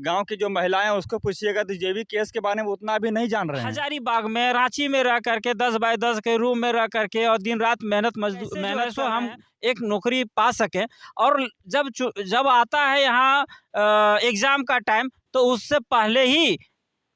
गांव की जो महिलाएं हैं उसको पूछिएगा तो जेबी केस के बारे में उतना अभी नहीं जान रहे हैं। हजारीबाग में, रांची में रह करके 10 बाय 10 के रूम में रह करके और दिन रात मेहनत मेहनत से हम एक नौकरी पा सकें। और जब आता है यहाँ एग्जाम का टाइम, तो उससे पहले ही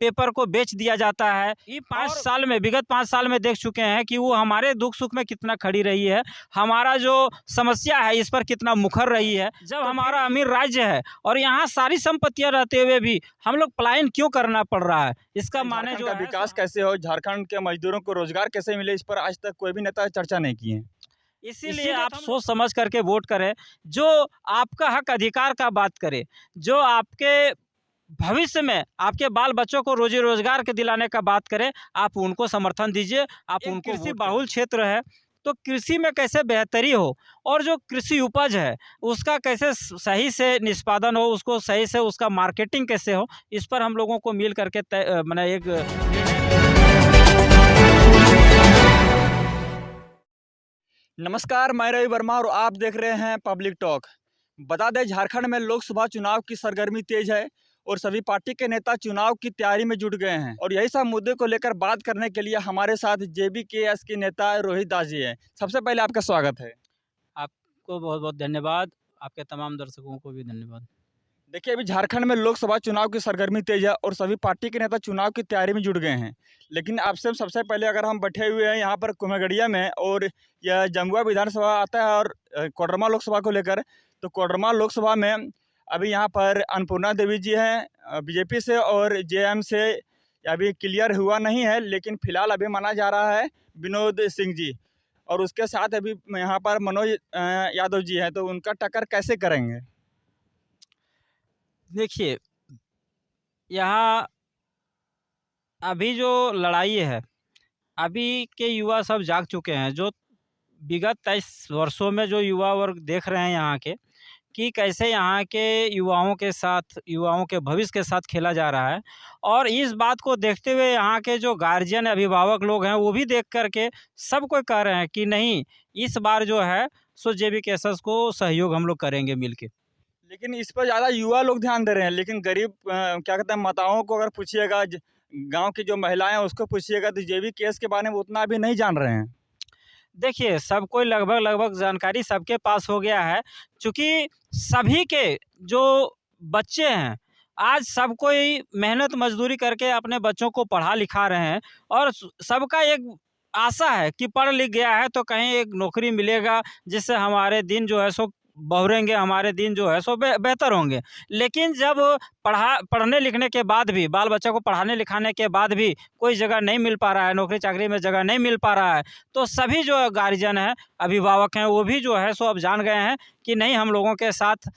पेपर को बेच दिया जाता है। ये 5 साल में, विगत 5 साल में देख चुके हैं कि वो हमारे दुख सुख में कितना खड़ी रही है, हमारा जो समस्या है इस पर कितना मुखर रही है। जब हमारा अमीर राज्य है और यहाँ सारी संपत्तियां रहते हुए भी हम लोग पलायन क्यों करना पड़ रहा है, इसका माने जो विकास कैसे हो, झारखंड के मजदूरों को रोजगार कैसे मिले, इस पर आज तक कोई भी नेता चर्चा नहीं की है। इसीलिए आप सोच समझ करके वोट करें, जो आपका हक अधिकार का बात करे, जो आपके भविष्य में आपके बाल बच्चों को रोजी रोजगार के दिलाने का बात करें, आप उनको समर्थन दीजिए। आप उनको, कृषि बहुल क्षेत्र है तो कृषि में कैसे बेहतरी हो और जो कृषि उपज है उसका कैसे सही से निष्पादन हो, उसको सही से उसका मार्केटिंग कैसे हो, इस पर हम लोगों को मिल करके मैंने एक नमस्कार, मैं रवि वर्मा और आप देख रहे हैं पब्लिक टॉक। बता दें, झारखंड में लोकसभा चुनाव की सरगर्मी तेज है और सभी पार्टी के नेता चुनाव की तैयारी में जुट गए हैं। और यही सब मुद्दे को लेकर बात करने के लिए हमारे साथ जेबीकेएस के नेता रोहित दास जी हैं। सबसे पहले आपका स्वागत है। आपको बहुत बहुत धन्यवाद, आपके तमाम दर्शकों को भी धन्यवाद। देखिए, अभी झारखंड में लोकसभा चुनाव की सरगर्मी तेज है और सभी पार्टी के नेता चुनाव की तैयारी में जुट गए हैं। लेकिन आपसे सबसे पहले, अगर हम बैठे हुए हैं यहाँ पर कुमेगड़िया में और यह जमुआ विधानसभा आता है और कोडरमा लोकसभा को लेकर, तो कोडरमा लोकसभा में अभी यहाँ पर अन्नपूर्णा देवी जी हैं बीजेपी से और जेएम से अभी क्लियर हुआ नहीं है, लेकिन फिलहाल अभी माना जा रहा है विनोद सिंह जी, और उसके साथ अभी यहाँ पर मनोज यादव जी हैं। तो उनका टक्कर कैसे करेंगे? देखिए, यहाँ अभी जो लड़ाई है, अभी के युवा सब जाग चुके हैं। जो विगत 23 वर्षों में जो युवा वर्ग देख रहे हैं यहाँ के, कि कैसे यहाँ के युवाओं के साथ, युवाओं के भविष्य के साथ खेला जा रहा है। और इस बात को देखते हुए यहाँ के जो गार्जियन, अभिभावक लोग हैं, वो भी देख करके सब कोई कह रहे हैं कि नहीं, इस बार जो है सो जेबीकेएस को सहयोग हम लोग करेंगे मिलके। लेकिन इस पर ज़्यादा युवा लोग ध्यान दे रहे हैं, लेकिन गरीब क्या कहते हैं, माताओं को अगर पूछिएगा, गांव की जो महिलाएं हैं उसको पूछिएगा तो जेबीकेएस के बारे में उतना अभी नहीं जान रहे हैं। देखिए, सब कोई लगभग जानकारी सबके पास हो गया है, क्योंकि सभी के जो बच्चे हैं, आज सब कोई मेहनत मजदूरी करके अपने बच्चों को पढ़ा लिखा रहे हैं। और सबका एक आशा है कि पढ़ लिख गया है तो कहीं एक नौकरी मिलेगा, जिससे हमारे दिन जो है सो बहुरेंगे, हमारे दिन जो है सो बेहतर होंगे। लेकिन जब पढ़ने लिखने के बाद भी, बाल बच्चा को पढ़ाने लिखाने के बाद भी कोई जगह नहीं मिल पा रहा है, नौकरी चाकरी में जगह नहीं मिल पा रहा है, तो सभी जो गार्जियन हैं, अभिभावक हैं, वो भी जो है सो अब जान गए हैं कि नहीं, हम लोगों के साथ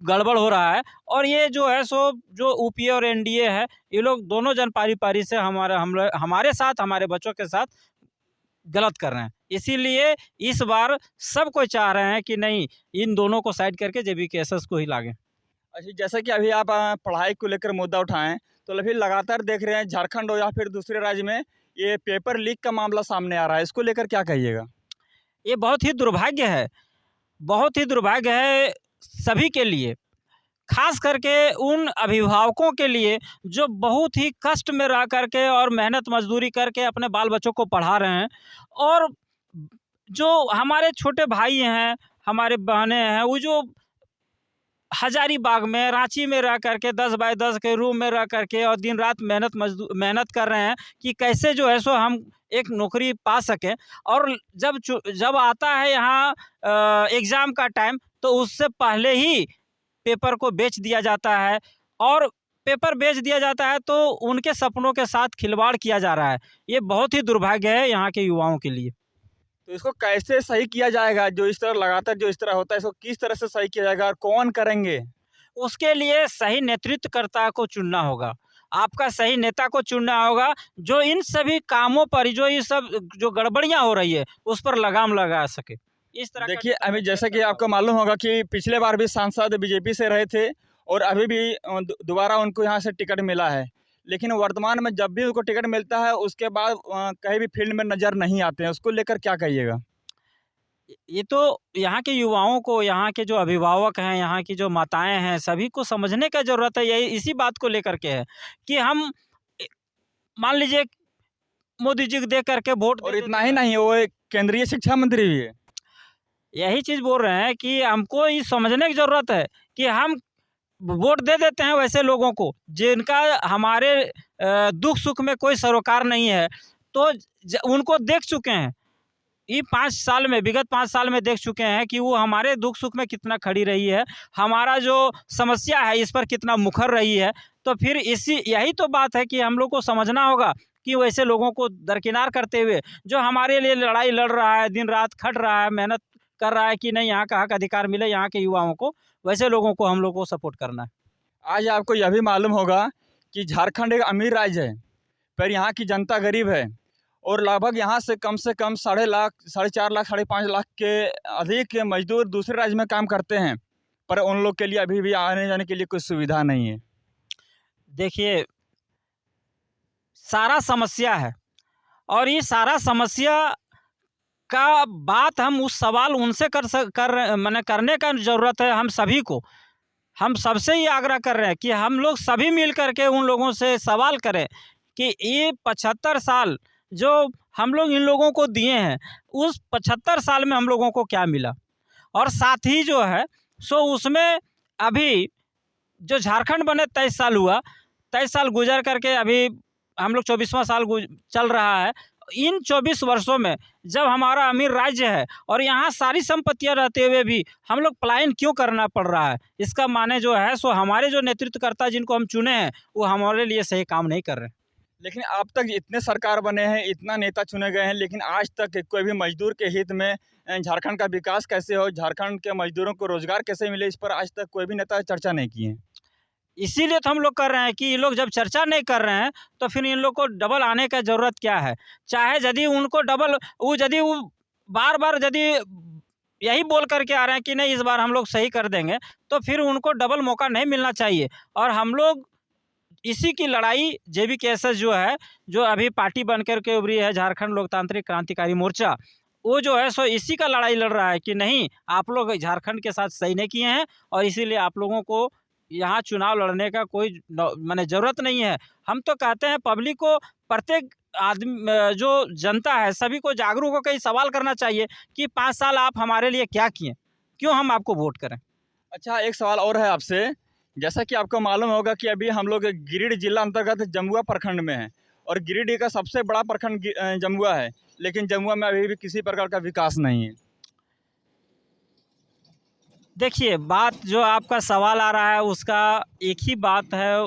गड़बड़ हो रहा है। और ये जो है सो जो यूपीए और एनडीए है, ये लोग दोनों जन पारी पारी से हमारे साथ, हमारे बच्चों के साथ गलत कर रहे हैं। इसीलिए इस बार सब कोई चाह रहे हैं कि नहीं, इन दोनों को साइड करके जेबीकेएस को ही लागें। अच्छा, जैसा कि अभी आप पढ़ाई को लेकर मुद्दा उठाएं, तो अभी लगातार देख रहे हैं झारखंड हो या फिर दूसरे राज्य में ये पेपर लीक का मामला सामने आ रहा है, इसको लेकर क्या कहिएगा? ये बहुत ही दुर्भाग्य है, बहुत ही दुर्भाग्य है सभी के लिए, खास करके उन अभिभावकों के लिए जो बहुत ही कष्ट में रह करके और मेहनत मजदूरी करके अपने बाल बच्चों को पढ़ा रहे हैं। और जो हमारे छोटे भाई हैं, हमारे बहनें हैं, वो जो हजारीबाग में, रांची में रह करके 10 बाय 10 के रूम में रह करके और दिन रात मेहनत कर रहे हैं कि कैसे जो है सो हम एक नौकरी पा सकें। और जब आता है यहाँ एग्ज़ाम का टाइम, तो उससे पहले ही पेपर को बेच दिया जाता है। और पेपर बेच दिया जाता है तो उनके सपनों के साथ खिलवाड़ किया जा रहा है। ये बहुत ही दुर्भाग्य है यहाँ के युवाओं के लिए। तो इसको कैसे सही किया जाएगा? जो इस तरह लगातार जो इस तरह होता है, इसको किस तरह से सही किया जाएगा और कौन करेंगे? उसके लिए सही नेतृत्वकर्ता को चुनना होगा, आपका सही नेता को चुनना होगा, जो इन सभी कामों पर, जो ये सब जो गड़बड़ियाँ हो रही है, उस पर लगाम लगा सके। इस तरह देखिए, अभी जैसा कि आपको मालूम होगा कि पिछले बार भी सांसद बीजेपी से रहे थे और अभी भी दोबारा उनको यहाँ से टिकट मिला है। लेकिन वर्तमान में जब भी उनको टिकट मिलता है उसके बाद कहीं भी फील्ड में नज़र नहीं आते हैं, उसको लेकर क्या कहिएगा? ये तो यहाँ के युवाओं को, यहाँ के जो अभिभावक हैं, यहाँ की जो माताएँ हैं, सभी को समझने का ज़रूरत है। यही इसी बात को लेकर के है कि हम ए, मान लीजिए मोदी जी को देख करके वोट दे और इतना देते ही हैं। नहीं, वो एक केंद्रीय शिक्षा मंत्री भी है। यही चीज़ बोल रहे हैं कि हमको ये समझने की ज़रूरत है कि हम वोट दे देते हैं वैसे लोगों को जिनका हमारे दुख सुख में कोई सरोकार नहीं है। तो उनको देख चुके हैं, ये 5 साल में, विगत 5 साल में देख चुके हैं कि वो हमारे दुख सुख में कितना खड़ी रही है, हमारा जो समस्या है इस पर कितना मुखर रही है। तो फिर यही तो बात है कि हम लोग को समझना होगा कि वैसे लोगों को दरकिनार करते हुए जो हमारे लिए लड़ाई लड़ रहा है, दिन रात खट रहा है, मेहनत कर रहा है कि नहीं यहाँ का हक अधिकार मिले यहाँ के युवाओं को, वैसे लोगों को हम लोग को सपोर्ट करना है। आज आपको यह भी मालूम होगा कि झारखंड एक अमीर राज्य है, पर यहाँ की जनता गरीब है और लगभग यहाँ से कम 4.5 लाख, 4.5 लाख, 5.5 लाख के अधिक मजदूर दूसरे राज्य में काम करते हैं, पर उन लोग के लिए अभी भी आने जाने के लिए कोई सुविधा नहीं है। देखिए, सारा समस्या है और ये सारा समस्या का बात हम उस सवाल उनसे माने करने का ज़रूरत है हम सभी को। हम सबसे ये आग्रह कर रहे हैं कि हम लोग सभी मिल कर के उन लोगों से सवाल करें कि ये 75 साल जो हम लोग इन लोगों को दिए हैं, उस 75 साल में हम लोगों को क्या मिला? और साथ ही जो है सो उसमें अभी जो झारखंड बने 23 साल हुआ, 23 साल गुजर करके अभी हम लोग 24वां साल चल रहा है। इन 24 वर्षों में जब हमारा अमीर राज्य है और यहाँ सारी संपत्तियाँ रहते हुए भी हम लोग पलायन क्यों करना पड़ रहा है? इसका माने जो है सो हमारे जो नेतृत्वकर्ता जिनको हम चुने हैं वो हमारे लिए सही काम नहीं कर रहे हैं। लेकिन अब तक इतने सरकार बने हैं, इतना नेता चुने गए हैं, लेकिन आज तक कोई भी मजदूर के हित में झारखंड का विकास कैसे हो, झारखंड के मजदूरों को रोजगार कैसे मिले, इस पर आज तक कोई भी नेता चर्चा नहीं किए हैं। इसीलिए तो हम लोग कर रहे हैं कि ये लोग जब चर्चा नहीं कर रहे हैं तो फिर इन लोग को डबल आने का ज़रूरत क्या है? चाहे यदि उनको डबल यदि वो बार-बार यदि यही बोल कर के आ रहे हैं कि नहीं इस बार हम लोग सही कर देंगे, तो फिर उनको डबल मौका नहीं मिलना चाहिए। और हम लोग इसी की लड़ाई जेवीकेएसएस जो है, जो अभी पार्टी बन कर के उभरी है झारखंड लोकतांत्रिक क्रांतिकारी मोर्चा, वो जो है सो इसी का लड़ाई लड़ रहा है कि नहीं आप लोग झारखंड के साथ सही नहीं किए हैं और इसीलिए आप लोगों को यहाँ चुनाव लड़ने का कोई माने ज़रूरत नहीं है। हम तो कहते हैं पब्लिक को, प्रत्येक आदमी जो जनता है सभी को जागरूक होकर सवाल करना चाहिए कि 5 साल आप हमारे लिए क्या किए? क्यों हम आपको वोट करें? अच्छा, एक सवाल और है आपसे। जैसा कि आपको मालूम होगा कि अभी हम लोग गिरिडीह जिला अंतर्गत जमुआ प्रखंड में हैं और गिरिडीह का सबसे बड़ा प्रखंड जमुआ है, लेकिन जमुआ में अभी भी किसी प्रकार का विकास नहीं है। देखिए, बात जो आपका सवाल आ रहा है उसका एक ही बात है,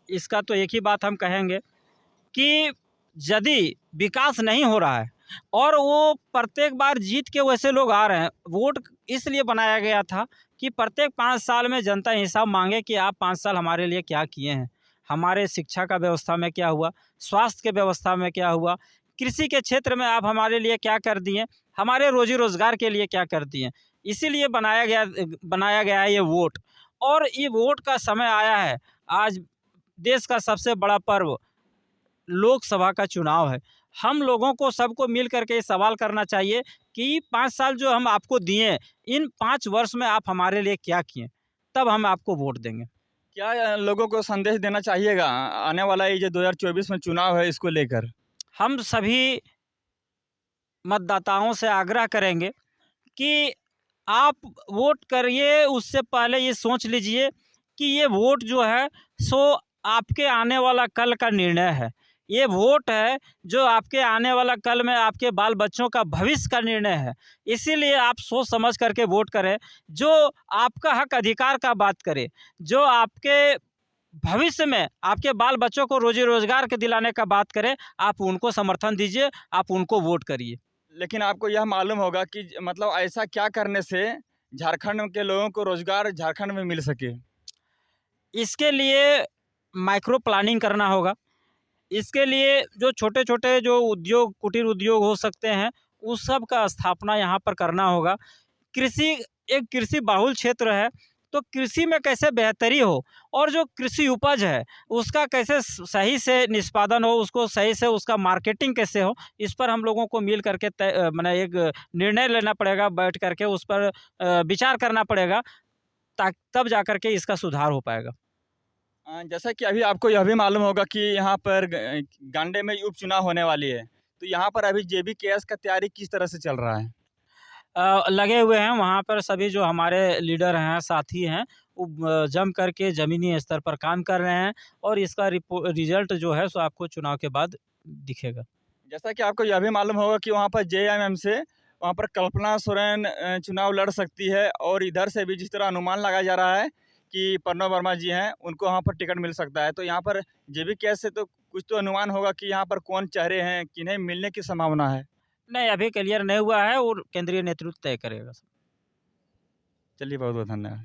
इसका तो एक ही बात हम कहेंगे कि यदि विकास नहीं हो रहा है और वो प्रत्येक बार जीत के वैसे लोग आ रहे हैं, वोट इसलिए बनाया गया था कि प्रत्येक 5 साल में जनता हिसाब मांगे कि आप 5 साल हमारे लिए क्या किए हैं? हमारे शिक्षा का व्यवस्था में क्या हुआ? स्वास्थ्य के व्यवस्था में क्या हुआ? कृषि के क्षेत्र में आप हमारे लिए क्या कर दिए? हमारे रोजी रोज़गार के लिए क्या कर दिए? इसीलिए बनाया गया है ये वोट। और ये वोट का समय आया है। आज देश का सबसे बड़ा पर्व लोकसभा का चुनाव है। हम लोगों को सबको मिल कर के ये सवाल करना चाहिए कि 5 साल जो हम आपको दिए, इन 5 वर्ष में आप हमारे लिए क्या किए? तब हम आपको वोट देंगे। क्या लोगों को संदेश देना चाहिएगा आने वाला ये जो 2024 में चुनाव है इसको लेकर? हम सभी मतदाताओं से आग्रह करेंगे कि आप वोट करिए, उससे पहले ये सोच लीजिए कि ये वोट जो है सो आपके आने वाला कल का निर्णय है। ये वोट है जो आपके आने वाला कल में आपके बाल बच्चों का भविष्य का निर्णय है। इसीलिए आप सोच समझ करके वोट करें, जो आपका हक अधिकार का बात करे, जो आपके भविष्य में आपके बाल बच्चों को रोजी रोजगार के दिलाने का बात करे, आप उनको समर्थन दीजिए, आप उनको वोट करिए। लेकिन आपको यह मालूम होगा कि मतलब ऐसा क्या करने से झारखंड के लोगों को रोजगार झारखंड में मिल सके? इसके लिए माइक्रो प्लानिंग करना होगा। इसके लिए जो छोटे-छोटे जो उद्योग, कुटीर उद्योग हो सकते हैं, उस सब का स्थापना यहाँ पर करना होगा। कृषि एक कृषि बाहुल क्षेत्र है, तो कृषि में कैसे बेहतरी हो और जो कृषि उपज है उसका कैसे सही से निष्पादन हो, उसको सही से उसका मार्केटिंग कैसे हो, इस पर हम लोगों को मिल करके माने एक निर्णय लेना पड़ेगा, बैठ करके उस पर विचार करना पड़ेगा, तब जा करके इसका सुधार हो पाएगा। जैसा कि अभी आपको यह भी मालूम होगा कि यहाँ पर गांडे में उपचुनाव होने वाली है, तो यहाँ पर अभी जेबीकेएस का तैयारी किस तरह से चल रहा है? लगे हुए हैं वहाँ पर सभी जो हमारे लीडर हैं, साथी हैं, वो जम करके ज़मीनी स्तर पर काम कर रहे हैं और इसका रिजल्ट जो है सो आपको चुनाव के बाद दिखेगा। जैसा कि आपको यह भी मालूम होगा कि वहाँ पर जेएमएम से वहाँ पर कल्पना सोरेन चुनाव लड़ सकती है और इधर से भी जिस तरह अनुमान लगाया जा रहा है कि प्रणव वर्मा जी हैं, उनको वहाँ पर टिकट मिल सकता है। तो यहाँ पर जेबीकेएस से तो कुछ तो अनुमान होगा कि यहाँ पर कौन चेहरे हैं, किन्हें मिलने की संभावना है? नहीं, अभी क्लियर नहीं हुआ है और केंद्रीय नेतृत्व तय करेगा। चलिए बहुत-बहुत धन्यवाद।